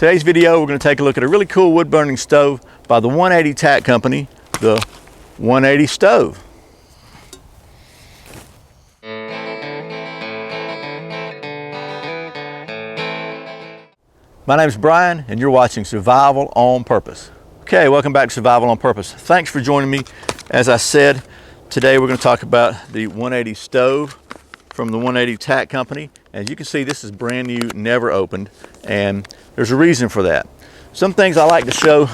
Today's video, we're going to take a look at a really cool wood burning stove by the 180 Tack company, the 180 stove. My name is Brian and you're watching Survival on Purpose. Okay, welcome back to Survival on Purpose. Thanks for joining me. As I said, today we're going to talk about the 180 stove from the 180 Tack company. As you can see, this is brand new, never opened, and there's a reason for that. Some things I like to show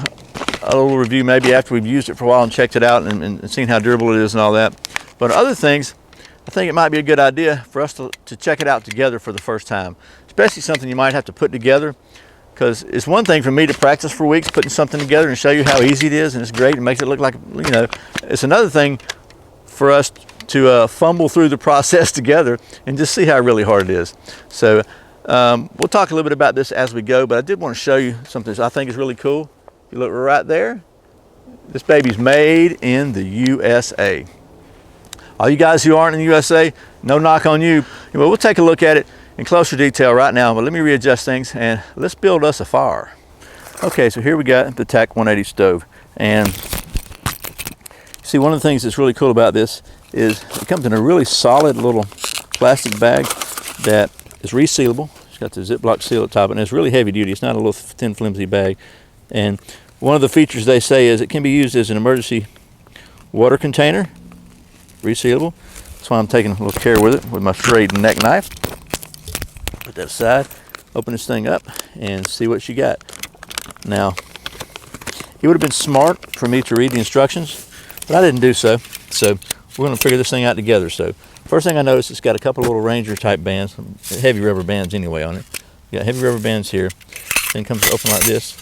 a little review maybe after we've used it for a while and checked it out and seen how durable it is and all that. But other things, I think it might be a good idea for us to check it out together for the first time, especially something you might have to put together, because it's one thing for me to practice for weeks putting something together and show you how easy it is and it's great and makes it look like, you know, it's another thing for us to fumble through the process together and just see how really hard it is. So we'll talk a little bit about this as we go, but I did want to show you something that I think is really cool. If you look right there, this baby's made in the USA. All you guys who aren't in the USA, no knock on you. Well, we'll take a look at it in closer detail right now, but let me readjust things and let's build us a fire. Okay, so here we got the Tack 180 stove, and see, one of the things that's really cool about this is it comes in a really solid little plastic bag that is resealable. It's got the Ziploc seal at the top and it's really heavy duty. It's not a little thin flimsy bag. And one of the features they say is it can be used as an emergency water container, resealable. That's why I'm taking a little care with it with my frayed neck knife. Put that aside, open this thing up and see what you got. Now, it would have been smart for me to read the instructions, but I didn't do so. So we're going to figure this thing out together. So first thing I noticed, it's got a couple of little Ranger type bands, heavy rubber bands anyway on it. You got heavy rubber bands here. Then it comes open like this.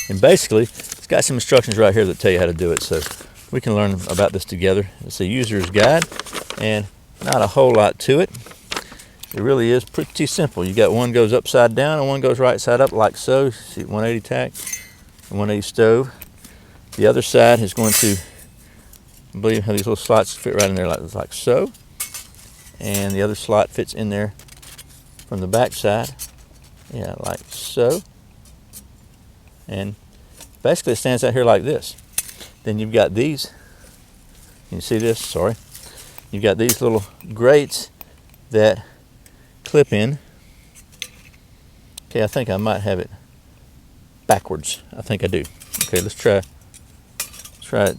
And basically, it's got some instructions right here that tell you how to do it. So we can learn about this together. It's a user's guide and not a whole lot to it. It really is pretty simple. You got one goes upside down and one goes right side up like so. See, 180 Tack and 180 stove. The other side is going to, I believe, how these little slots fit right in there like so. And the other slot fits in there from the back side. Yeah, like so. And basically it stands out here like this. Then you've got these. Can you see this? Sorry. You've got these little grates that clip in. Okay, I think I might have it backwards. I think I do. Okay, let's try it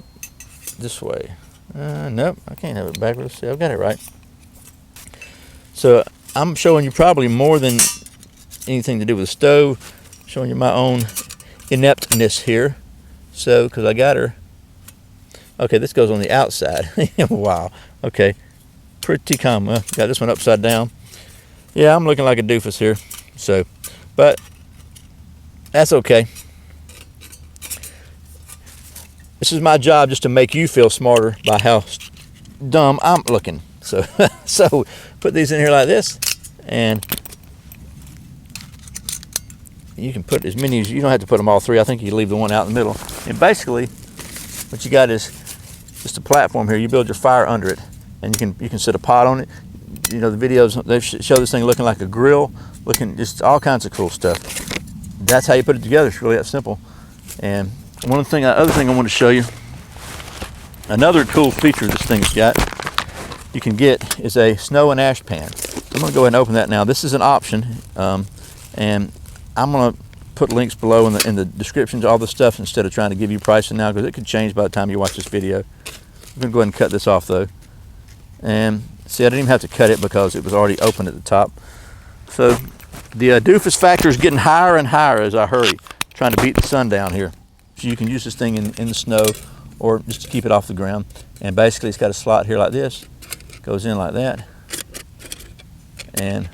this way. Nope, I can't have it backwards. See, I've got it right. So I'm showing you probably more than anything to do with the stove, showing you my own ineptness here. So, because I got her. Okay, this goes on the outside. Wow. Okay, pretty common. Got this one upside down. Yeah, I'm looking like a doofus here. So, but that's okay. This is my job, just to make you feel smarter by how dumb I'm looking. So, so put these in here like this, and you can put as many as you don't have to put them all three. I think you leave the one out in the middle. And basically, what you got is just a platform here. You build your fire under it, and you can set a pot on it. You know, the videos, they show this thing looking like a grill, looking just all kinds of cool stuff. That's how you put it together. It's really that simple. And other thing I want to show you, another cool feature this thing's got, you can get, is a snow and ash pan. I'm going to go ahead and open that now. This is an option, and I'm going to put links below in the description to all the stuff instead of trying to give you pricing now, because it could change by the time you watch this video. I'm going to go ahead and cut this off though. And see, I didn't even have to cut it because it was already open at the top. So the doofus factor is getting higher and higher as I hurry, trying to beat the sun down here. So you can use this thing in the snow or just to keep it off the ground. And basically it's got a slot here like this, goes in like that, and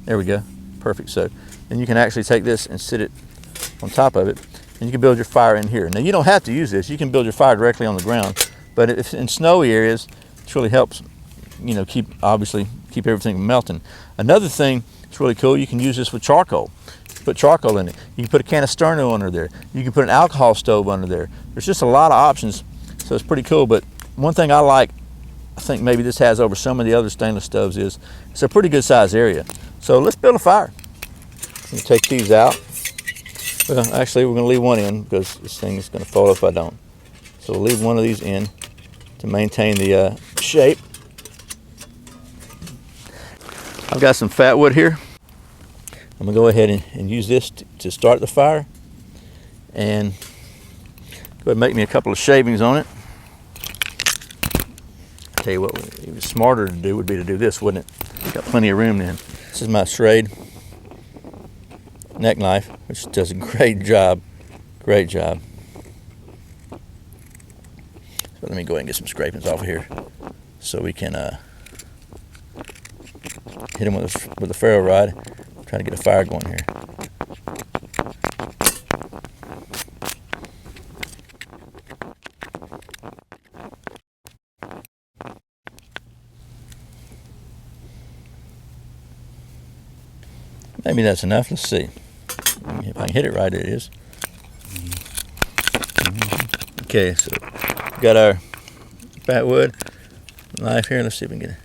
there we go, perfect. So then you can actually take this and sit it on top of it, and you can build your fire in here. Now you don't have to use this, you can build your fire directly on the ground, but if in snowy areas, it really helps, you know, keep everything from melting. Another thing that's really cool, you can use this with charcoal. Put charcoal in it. You can put a can of sterno under there. You can put an alcohol stove under there. There's just a lot of options, so it's pretty cool. But one thing I like, I think maybe this has over some of the other stainless stoves, is it's a pretty good size area. So let's build a fire. Let me take these out. Well, actually, we're going to leave one in because this thing is going to fall if I don't. So we'll leave one of these in to maintain the shape. I've got some fat wood here. I'm going to go ahead and use this to start the fire. And go ahead and make me a couple of shavings on it. I'll tell you what, it was smarter to do would be to do this, wouldn't it? Got plenty of room then. This is my Schrade neck knife, which does a great job. Great job. So let me go ahead and get some scrapings off of here so we can hit them with a ferro rod. Trying to get a fire going here. Maybe that's enough. Let's see. If I can hit it right, it is. Okay, so we got our fat wood knife here. Let's see if we can get it.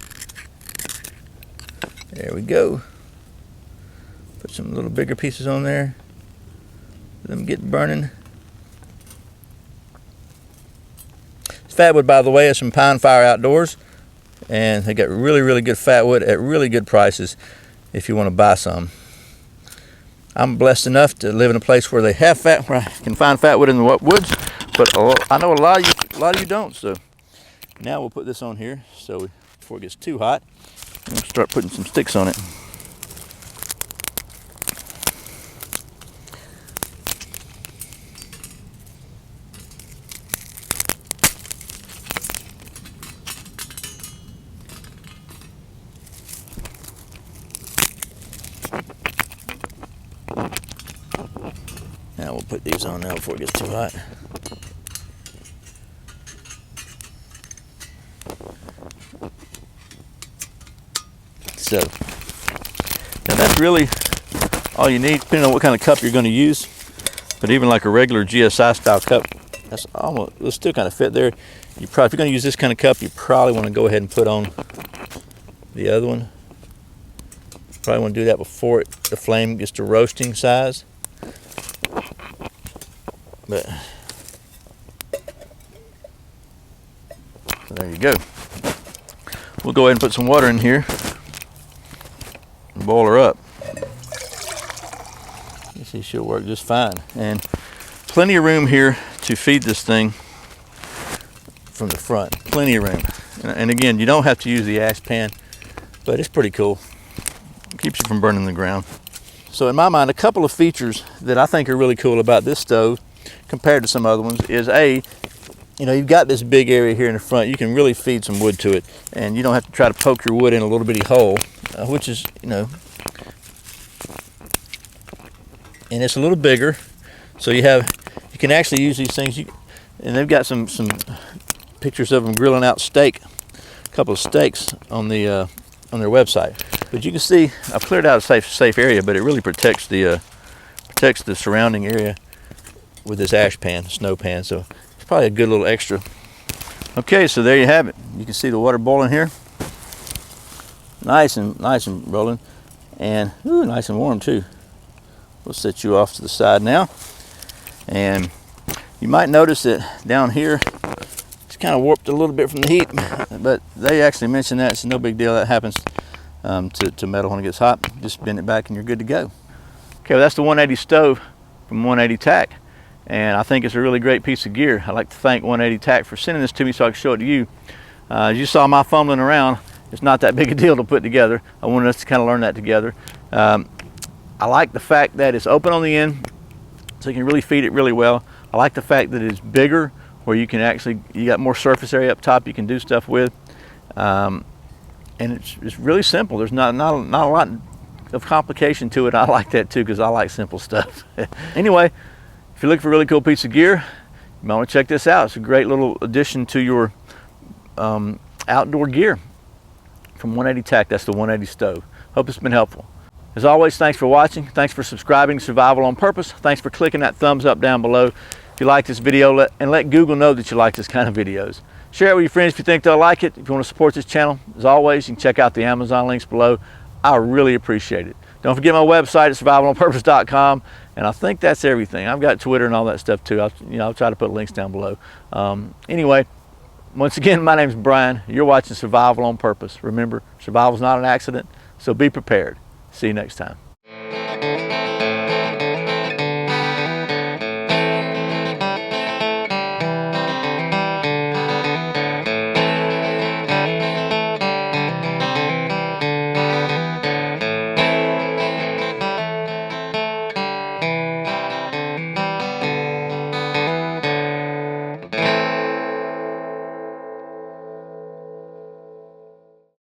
There we go. Put some little bigger pieces on there. Let them get burning. This fat wood, by the way, is from Pine Fire Outdoors. And they got really, really good fat wood at really good prices if you want to buy some. I'm blessed enough to live in a place where they have where I can find fat wood in the woods, but I know a lot of you don't. So now we'll put this on here so before it gets too hot, we'll start putting some sticks on it. Now we'll put these on now before it gets too hot. So now that's really all you need, depending on what kind of cup you're going to use. But even like a regular GSI style cup, that's almost, it'll still kind of fit there. If you're going to use this kind of cup, you probably want to go ahead and put on the other one. Probably want to do that before the flame gets to roasting size. But so there you go. We'll go ahead and put some water in here and boil her up. You see, she'll work just fine. And plenty of room here to feed this thing from the front. Plenty of room. And again, you don't have to use the ash pan, but it's pretty cool. It keeps you from burning the ground. So in my mind, a couple of features that I think are really cool about this stove compared to some other ones is you've got this big area here in the front. You can really feed some wood to it, and you don't have to try to poke your wood in a little bitty hole, which is, and it's a little bigger. So you can actually use these things. And they've got some pictures of them grilling out a couple of steaks on their website. But you can see I've cleared out a safe area, but it really protects the surrounding area with this ash pan, snow pan. So it's probably a good little extra. Okay, so there you have it. You can see the water boiling here, nice and rolling, and nice and warm too. We'll set you off to the side now, and you might notice that down here it's kind of warped a little bit from the heat, but they actually mentioned that it's no big deal. That happens to metal when it gets hot. Just bend it back and you're good to go. Okay, well, that's the 180 stove from 180 Tack, and I think it's a really great piece of gear. I'd like to thank 180 Tack for sending this to me so I can show it to you. As you saw my fumbling around, it's not that big a deal to put together. I wanted us to kind of learn that together. I like the fact that it's open on the end, so you can really feed it really well. I like the fact that it's bigger, where you got more surface area up top you can do stuff with. And it's really simple. There's not a lot of complication to it. I like that too, because I like simple stuff. Anyway, if you're looking for a really cool piece of gear, you might want to check this out. It's a great little addition to your outdoor gear from 180 Tack. That's the 180 stove. Hope it's been helpful. As always, thanks for watching. Thanks for subscribing to Survival on Purpose. Thanks for clicking that thumbs up down below if you like this video, and let Google know that you like this kind of videos. Share it with your friends if you think they'll like it. If you want to support this channel, as always, you can check out the Amazon links below. I really appreciate it. Don't forget my website at survivalonpurpose.com, and I think that's everything. I've got Twitter and all that stuff too. I'll try to put links down below. Anyway, once again, my name's Brian. You're watching Survival on Purpose. Remember, survival's not an accident, so be prepared. See you next time.